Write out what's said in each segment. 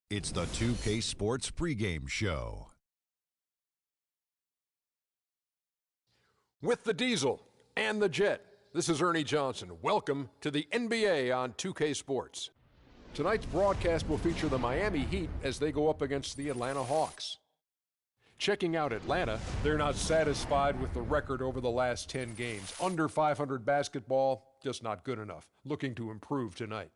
It's the 2K Sports pregame show. With the Diesel and the Jet, this is Ernie Johnson. Welcome to the NBA on 2K Sports. Tonight's broadcast will feature the Miami Heat as they go up against the Atlanta Hawks. Checking out Atlanta, they're not satisfied with the record over the last 10 games. Under 500 basketball, just not good enough. Looking to improve tonight.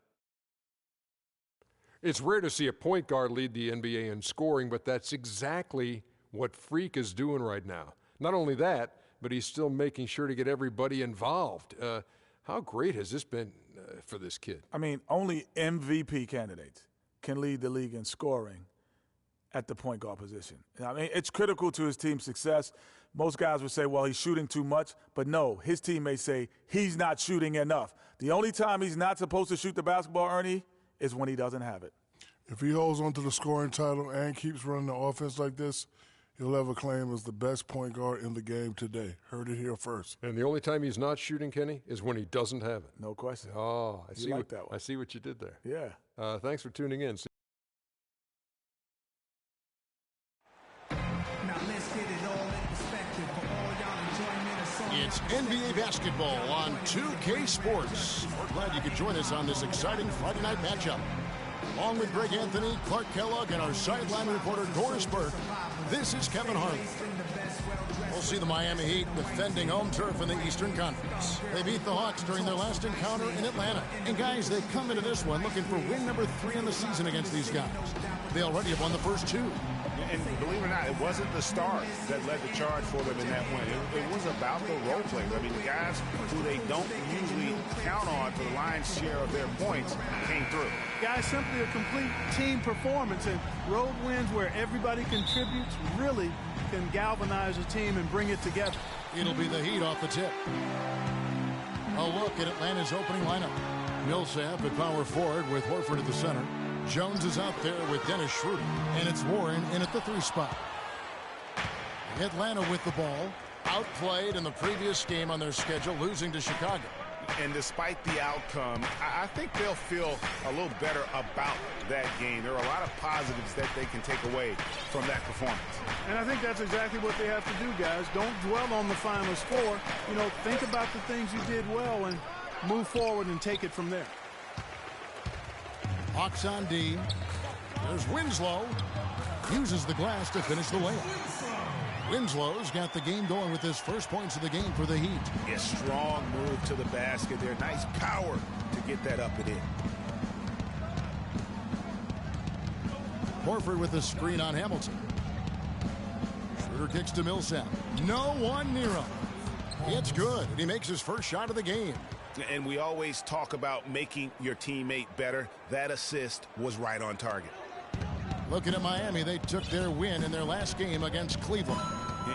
It's rare to see a point guard lead the NBA in scoring, but that's exactly what Freak is doing right now. Not only that, but he's still making sure to get everybody involved. How great has this been for this kid? I mean, only MVP candidates can lead the league in scoring at the point guard position. I mean, it's critical to his team's success. Most guys would say, well, he's shooting too much. But no, his teammates say he's not shooting enough. The only time he's not supposed to shoot the basketball, Ernie, is when he doesn't have it. If he holds on to the scoring title and keeps running the offense like this, he'll have a claim as the best point guard in the game today. Heard it here first. And the only time he's not shooting, Kenny, is when he doesn't have it. No question. Oh, I see that one. I see what you did there. Yeah. Thanks for tuning in. It's NBA basketball on 2K Sports. We're glad you could join us on this exciting Friday night matchup. Along with Greg Anthony, Clark Kellogg, and our sideline reporter Doris Burke, this is Kevin Harlan. We'll see the Miami Heat defending home turf in the Eastern Conference. They beat the Hawks during their last encounter in Atlanta. And guys, they come into this one looking for win number 3 in the season against these guys. They already have won the first 2. And believe it or not, it wasn't the stars that led the charge for them in that win. It was about the role players. I mean, the guys who they don't usually count on for the lion's share of their points came through. Guys, simply a complete team performance, and road wins where everybody contributes really can galvanize a team and bring it together. It'll be the Heat off the tip. A look at Atlanta's opening lineup. Millsap at power forward with Horford at the center. Jones is out there with Dennis Schroeder, and it's Warren in at the 3 spot. Atlanta with the ball, outplayed in the previous game on their schedule, losing to Chicago. And despite the outcome, I think they'll feel a little better about that game. There are a lot of positives that they can take away from that performance. And I think that's exactly what they have to do, guys. Don't dwell on the final score. You know, think about the things you did well and move forward and take it from there. Hawks on D. There's Winslow. Uses the glass to finish the layup. Winslow's got the game going with his first points of the game for the Heat. A strong move to the basket there. Nice power to get that up and in. Horford with the screen on Hamilton. Schroeder kicks to Millsap. No one near him. It's good, and he makes his first shot of the game. And we always talk about making your teammate better. That assist was right on target. Looking at Miami, they took their win in their last game against Cleveland.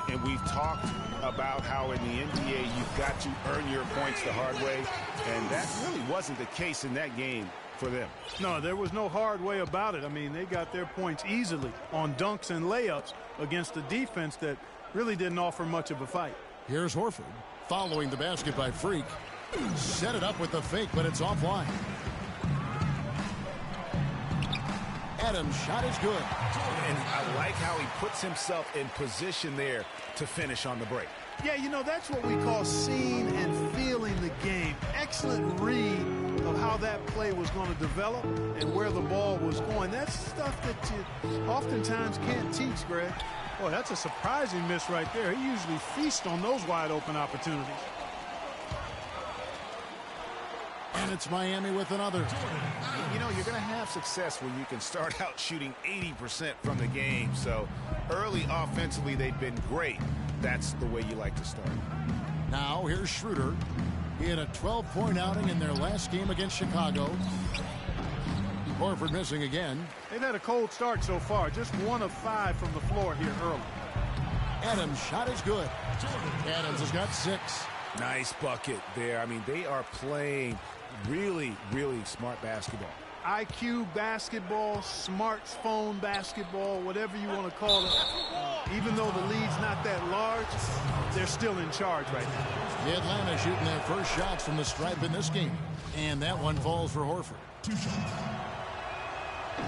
And we've talked about how in the NBA you've got to earn your points the hard way. And that really wasn't the case in that game for them. No, there was no hard way about it. I mean, they got their points easily on dunks and layups against a defense that really didn't offer much of a fight. Here's Horford following the basket by Freak. Set it up with the fake, but it's offline. Adams' shot is good. And I like how he puts himself in position there to finish on the break. Yeah, you know, that's what we call seeing and feeling the game. Excellent read of how that play was going to develop and where the ball was going. That's stuff that you oftentimes can't teach, Greg. Boy, that's a surprising miss right there. He usually feasts on those wide open opportunities. And it's Miami with another. You know, you're going to have success when you can start out shooting 80% from the game. So early offensively, they've been great. That's the way you like to start. Now here's Schroeder. He had a 12-point outing in their last game against Chicago. Horford missing again. They've had a cold start so far. Just 1 of 5 from the floor here early. Adams' shot is good. Adams has got 6. Nice bucket there. I mean, they are playing really, really smart basketball. IQ basketball, smartphone basketball, whatever you want to call it. Even though the lead's not that large, they're still in charge right now. Atlanta shooting their first shots from the stripe in this game. And that one falls for Horford. 2 shots.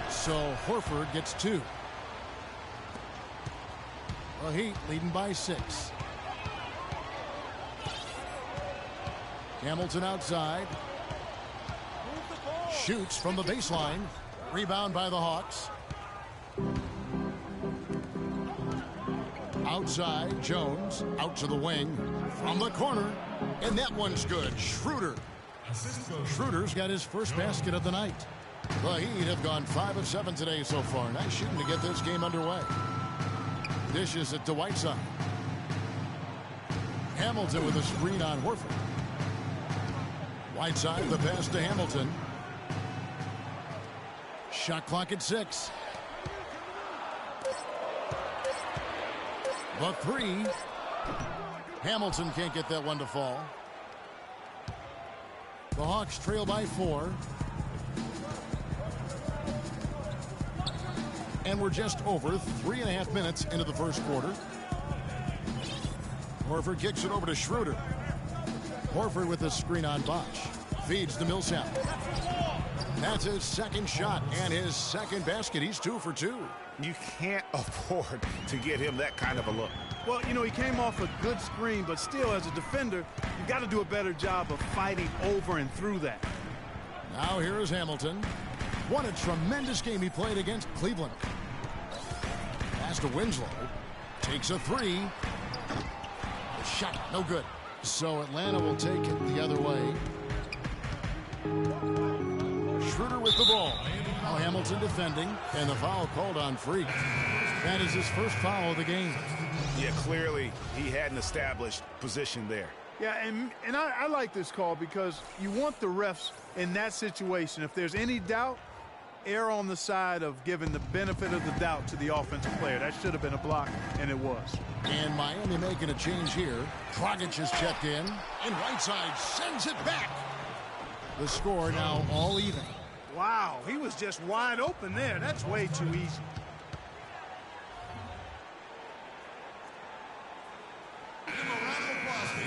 So Horford gets 2. The Heat leading by 6. Hamilton outside. Shoots from the baseline. Rebound by the Hawks. Outside, Jones. Out to the wing. From the corner. And that one's good. Schroeder. Schroeder's got his first basket of the night. The Heat have gone 5 of 7 today so far. Nice shooting to get this game underway. Dishes it to Whiteside. Hamilton with a screen on Horford. Whiteside, the pass to Hamilton. Shot clock at 6. The 3. Hamilton can't get that one to fall. The Hawks trail by 4. And we're just over 3.5 minutes into the first quarter. Horford kicks it over to Schroeder. Horford with a screen on Bosch. Feeds to Millsap. That's his second shot and his second basket. He's 2 for 2. You can't afford to get him that kind of a look. Well, you know, he came off a good screen, but still, as a defender, you got to do a better job of fighting over and through that. Now here is Hamilton. What a tremendous game he played against Cleveland. Pass to Winslow. Takes a 3. The shot, no good. So Atlanta will take it the other way. Schroeder with the ball. Now Hamilton defending, and the foul called on Freak. That is his first foul of the game. Yeah, clearly he had an established position there. Yeah, and I like this call because you want the refs in that situation. If there's any doubt, err on the side of giving the benefit of the doubt to the offensive player. That should have been a block, and it was. And Miami making a change here. Dragic is checked in, and Whiteside sends it back. The score now all even. Wow, he was just wide open there. That's way too easy.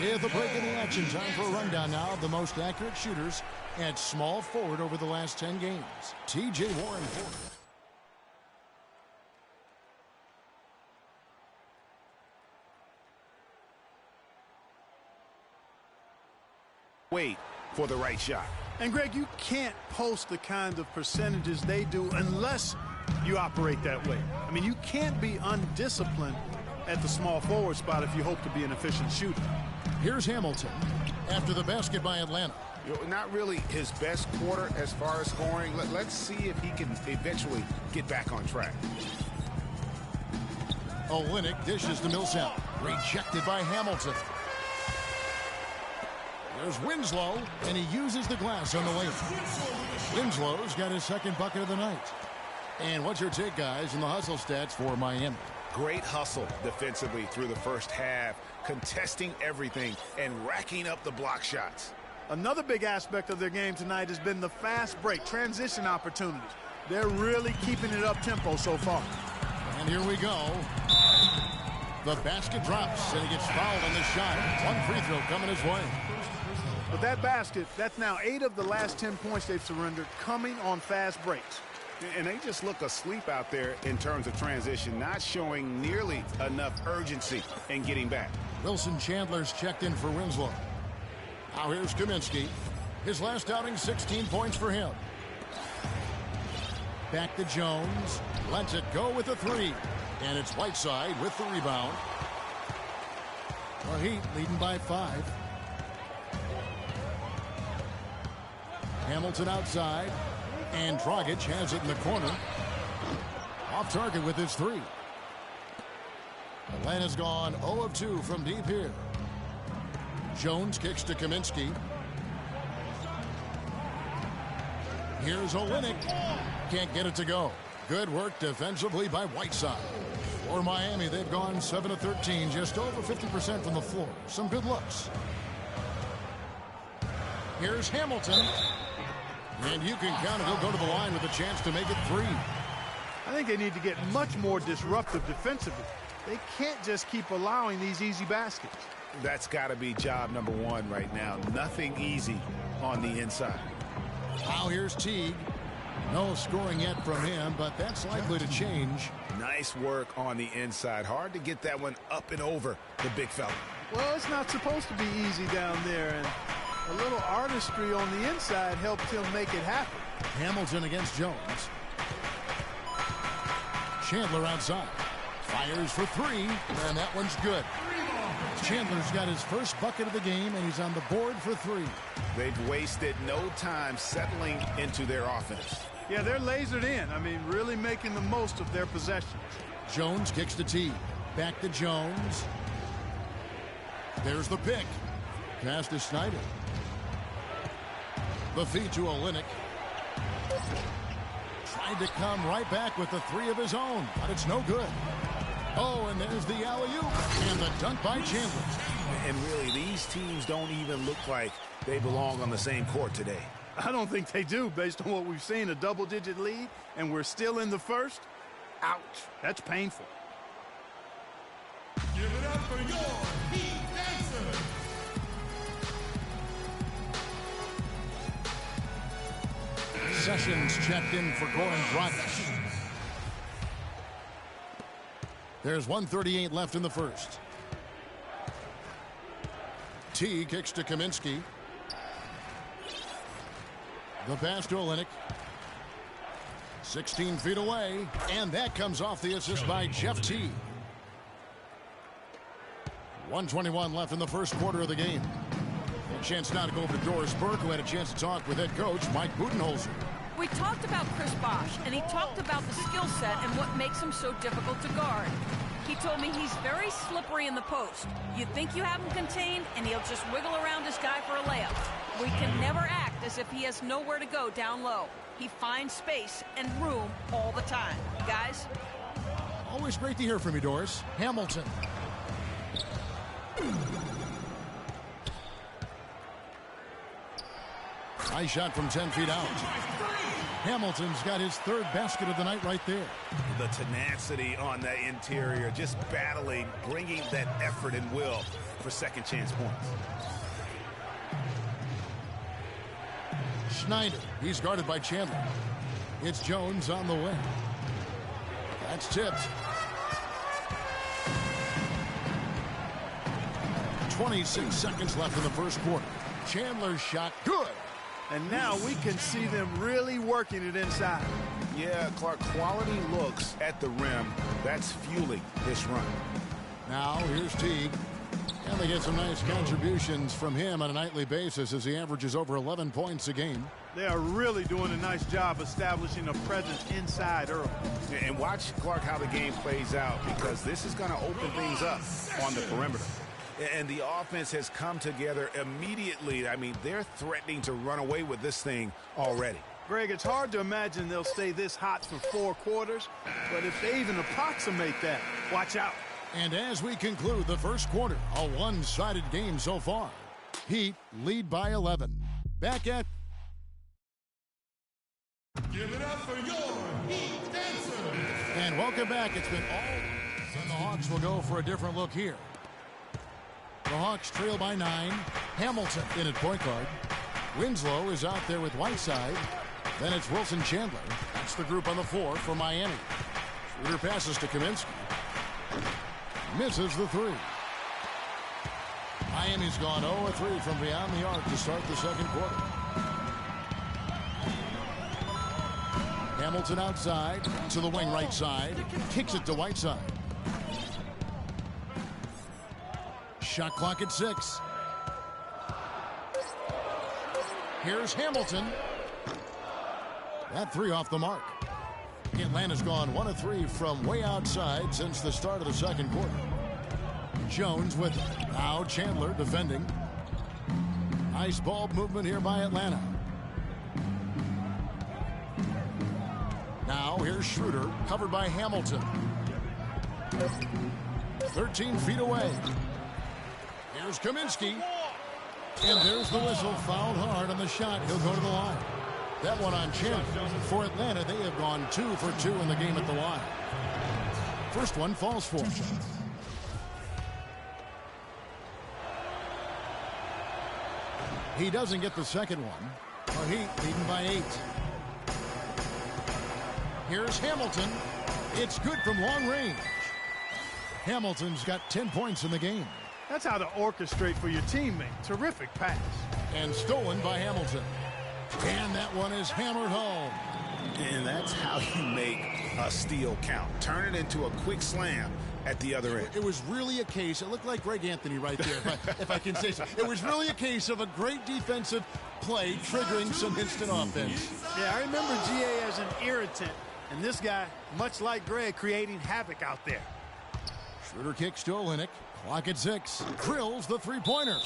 With a break in the action, time for a rundown now of the most accurate shooters at small forward over the last 10 games. T.J. Warren forward. Wait for the right shot. And, Greg, you can't post the kind of percentages they do unless you operate that way. I mean, you can't be undisciplined at the small forward spot if you hope to be an efficient shooter. Here's Hamilton after the basket by Atlanta. Not really his best quarter as far as scoring. Let's see if he can eventually get back on track. Olynyk dishes to Millsap. Rejected by Hamilton. There's Winslow, and he uses the glass on the way. Winslow's got his second bucket of the night. And what's your take, guys, in the hustle stats for Miami? Great hustle defensively through the first half, contesting everything and racking up the block shots. Another big aspect of their game tonight has been the fast break, transition opportunities. They're really keeping it up tempo so far. And here we go. The basket drops, and he gets fouled on the shot. One free throw coming his way. But that basket, that's now 8 of the last 10 points they've surrendered coming on fast breaks. And they just look asleep out there in terms of transition, not showing nearly enough urgency in getting back. Wilson Chandler's checked in for Winslow. Now here's Kaminsky. His last outing, 16 points for him. Back to Jones. Lets it go with a 3. And it's Whiteside with the rebound. The Heat leading by 5. Hamilton outside. And Dragic has it in the corner. Off target with his 3. Atlanta's gone 0 of 2 from deep here. Jones kicks to Kaminsky. Here's Olynyk. Can't get it to go. Good work defensively by Whiteside. For Miami, they've gone 7 of 13, just over 50% from the floor. Some good looks. Here's Hamilton. And you can count it. He'll go to the line with a chance to make it 3. I think they need to get much more disruptive defensively. They can't just keep allowing these easy baskets. That's got to be job number 1 right now. Nothing easy on the inside. Now here's Teague. No scoring yet from him, but that's likely to change. Nice work on the inside. Hard to get that one up and over the big fella. Well, it's not supposed to be easy down there, and a little artistry on the inside helped him make it happen. Hamilton against Jones. Chandler outside. Fires for three, and that one's good. Chandler's got his first bucket of the game, and he's on the board for three. They've wasted no time settling into their offense. Yeah, they're lasered in. I mean, really making the most of their possessions. Jones kicks to T. Back to Jones. There's the pick. Pass to Snyder. The feed to Olynyk. Tried to come right back with the three of his own, but it's no good. Oh, and there's the alley-oop and the dunk by Chandler. And really, these teams don't even look like they belong on the same court today. I don't think they do, based on what we've seen, a double-digit lead, and we're still in the first. Ouch. That's painful. Give it up for your Heat Dancers. Sessions checked in for Goran Dragic. There's 1:38 left in the first. T kicks to Kaminsky. The pass to Olynyk. 16 feet away, and that comes off the assist by Jeff T. 1:21 left in the first quarter of the game. A chance now to go over to Doris Burke, who had a chance to talk with head coach Mike Budenholzer. We talked about Chris Bosh, and he talked about the skill set and what makes him so difficult to guard. He told me he's very slippery in the post. You think you have him contained, and he'll just wiggle around his guy for a layup. We can never act as if he has nowhere to go down low. He finds space and room all the time. Guys? Always great to hear from you, Doris. Hamilton. Nice shot from 10 feet out. Hamilton's got his third basket of the night right there. The tenacity on that interior, just battling, bringing that effort and will for second chance points. Snyder, he's guarded by Chandler. It's Jones on the wing. That's tipped. 26 seconds left in the first quarter. Chandler's shot, good. And now we can see them really working it inside. Yeah, Clark, quality looks at the rim. That's fueling this run. Now here's Teague. And they get some nice contributions from him on a nightly basis as he averages over 11 points a game. They are really doing a nice job establishing a presence inside early. And watch, Clark, how the game plays out, because this is going to open things up on the perimeter. And the offense has come together immediately. I mean, they're threatening to run away with this thing already. Greg, it's hard to imagine they'll stay this hot for 4 quarters, but if they even approximate that, watch out. And as we conclude the first quarter, a one-sided game so far. Heat lead by 11. Back at... Give it up for your Heat Dancers. And welcome back. It's been all... And the Hawks will go for a different look here. The Hawks trail by 9. Hamilton in at point guard. Winslow is out there with Whiteside. Then it's Wilson Chandler. That's the group on the floor for Miami. Schroeder passes to Kaminsky. Misses the three. Miami's gone 0-3 from beyond the arc to start the second quarter. Hamilton outside to the wing right side. Kicks it to Whiteside. Shot clock at 6. Here's Hamilton. That three off the mark. Atlanta's gone 1-3 from way outside since the start of the second quarter. Jones with it. Now Chandler defending. Nice ball movement here by Atlanta. Now here's Schroeder, covered by Hamilton. 13 feet away. Here's Kaminsky. And there's the whistle. Fouled hard on the shot. He'll go to the line. That one on Chandler. For Atlanta, they have gone 2 for 2 in the game at the line. First one falls for him. He doesn't get the second one. Our Heat leading by 8. Here's Hamilton. It's good from long range. Hamilton's got 10 points in the game. That's how to orchestrate for your teammate. Terrific pass. And stolen by Hamilton. And that one is hammered home. And that's how you make a steal count. Turn it into a quick slam at the other end. It was really a case, it looked like Greg Anthony right there, if I can say so. It was really a case of a great defensive play triggering some instant offense. Yeah, I remember GA as an irritant. And this guy, much like Greg, creating havoc out there. Schroeder kicks to Olynyk. Clock at 6. Drills the three-pointer.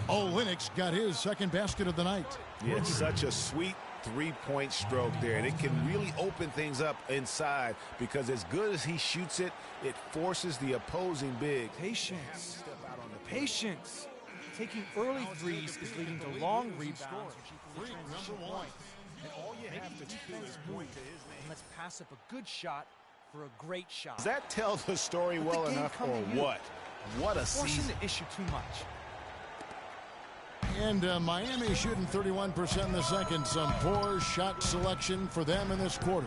Olynyk's got his second basket of the night. Yeah, it's such a sweet three-point stroke there, and it can really open things up inside because as good as he shoots it, it forces the opposing big. Patience. Patience. Taking early threes is leading to long rebounds, which equal transition points. And all you have to do is point to his name. And let's pass up a good shot for a great shot. Does that tell the story well enough or what? What a season. Forcing the issue too much. And Miami shooting 31% in the second. Some poor shot selection for them in this quarter.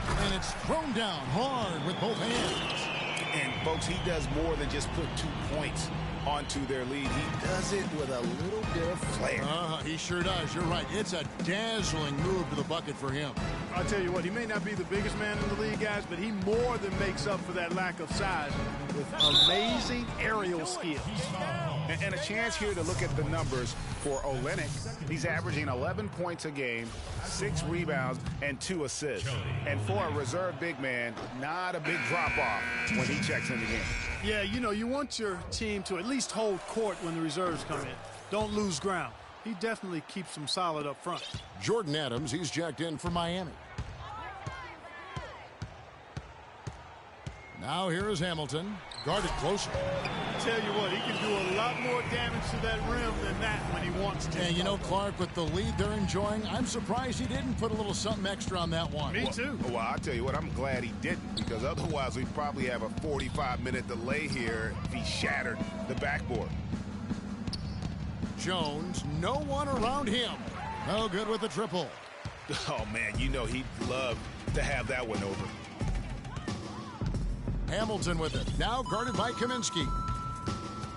And it's thrown down hard with both hands. And, folks, he does more than just put 2 points onto their lead. He does it with a little bit of flair. He sure does. You're right. It's a dazzling move to the bucket for him. I'll tell you what, he may not be the biggest man in the league, guys, but he more than makes up for that lack of size with amazing aerial skills. And a chance here to look at the numbers for Olynyk. He's averaging 11 points a game, 6 rebounds, and 2 assists. And for a reserve big man, not a big drop-off when he checks in the game. Yeah, you know, you want your team to at least hold court when the reserves come in. Don't lose ground. He definitely keeps them solid up front. Jordan Adams, he's jacked in for Miami. Now here is Hamilton, guarded closer. I tell you what, he can do a lot more damage to that rim than that when he wants to. And you know, Clark, with the lead they're enjoying, I'm surprised he didn't put a little something extra on that one. Me too. Well, I'll tell you what, I'm glad he didn't, because otherwise we'd probably have a 45-minute delay here if he shattered the backboard. Jones, no one around him. No good with the triple. Oh, man, you know he'd love to have that one over. Hamilton with it. Now guarded by Kaminsky.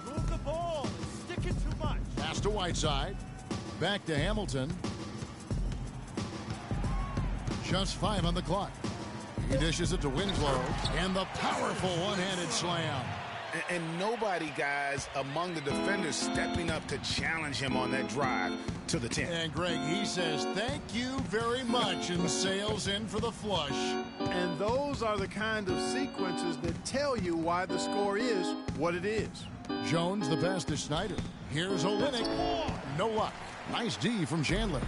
Move the ball. Stick it too much. Pass to Whiteside. Back to Hamilton. Just 5 on the clock. He dishes it to Winslow. And the powerful one-handed slam. And nobody, guys, among the defenders stepping up to challenge him on that drive to the 10. And Greg, he says thank you very much and sails in for the flush. And those are the kind of sequences that tell you why the score is what it is. Jones the pass to Snyder. Here's Olynyk. No luck. Nice D from Chandler.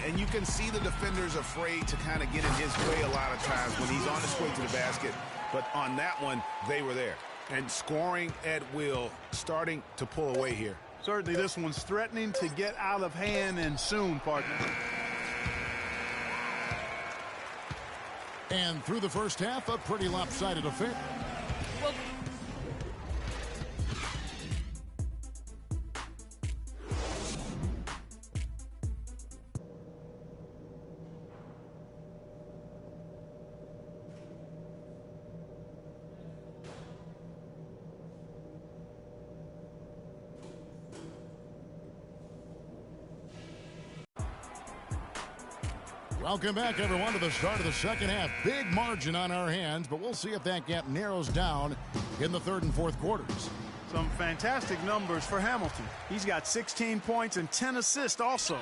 And you can see the defenders afraid to kind of get in his way a lot of times when he's on his way to the basket. But on that one, they were there. And scoring at will, starting to pull away here. Certainly this one's threatening to get out of hand, and soon, partner. And through the first half, a pretty lopsided affair. Well, Welcome back, everyone, to the start of the second half. Big margin on our hands, but we'll see if that gap narrows down in the third and fourth quarters. Some fantastic numbers for Hamilton. He's got 16 points and 10 assists also.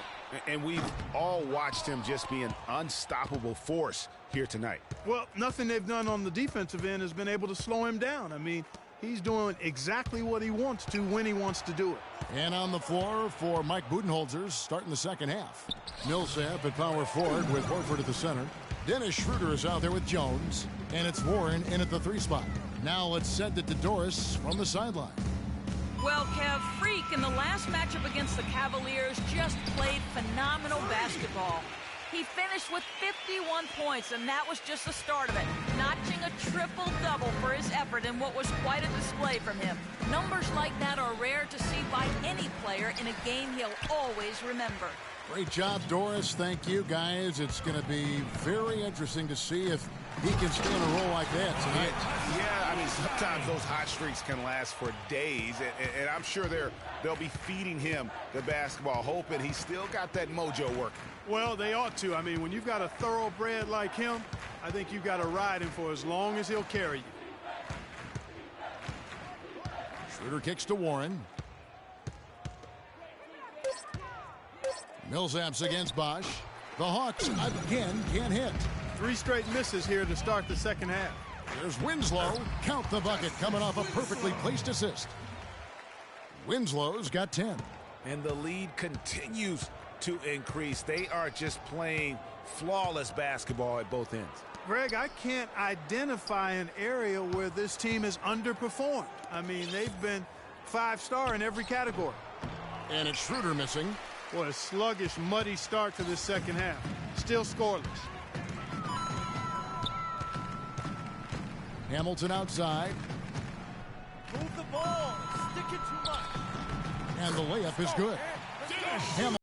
And we've all watched him just be an unstoppable force here tonight. Well, nothing they've done on the defensive end has been able to slow him down. I mean, he's doing exactly what he wants to when he wants to do it. And on the floor for Mike Budenholzer starting the second half. Millsap at power forward with Horford at the center. Dennis Schroeder is out there with Jones. And it's Warren in at the 3 spot. Now let's send it to Doris from the sideline. well, Kev, Freak in the last matchup against the Cavaliers just played phenomenal basketball. He finished with 51 points, and that was just the start of it, notching a triple-double for his effort in what was quite a display from him. Numbers like that are rare to see by any player in a game he'll always remember. Great job, Doris. Thank you, guys. It's going to be very interesting to see if he can stay in a roll like that tonight. Yeah, I mean, sometimes those hot streaks can last for days, and I'm sure they'll be feeding him the basketball, hoping he's still got that mojo working. Well, they ought to. I mean, when you've got a thoroughbred like him, I think you've got to ride him for as long as he'll carry you. Schroeder kicks to Warren. Millsaps against Bosch. The Hawks again can't hit. 3 straight misses here to start the second half. There's Winslow. Count the bucket coming off a perfectly placed assist. Winslow's got 10. And the lead continues to increase. They are just playing flawless basketball at both ends. Greg, I can't identify an area where this team has underperformed. I mean, they've been 5-star in every category. And it's Schroeder missing. What a sluggish, muddy start to this second half. Still scoreless. Hamilton outside. Move the ball. Stick it too much. And the layup is good. Hamilton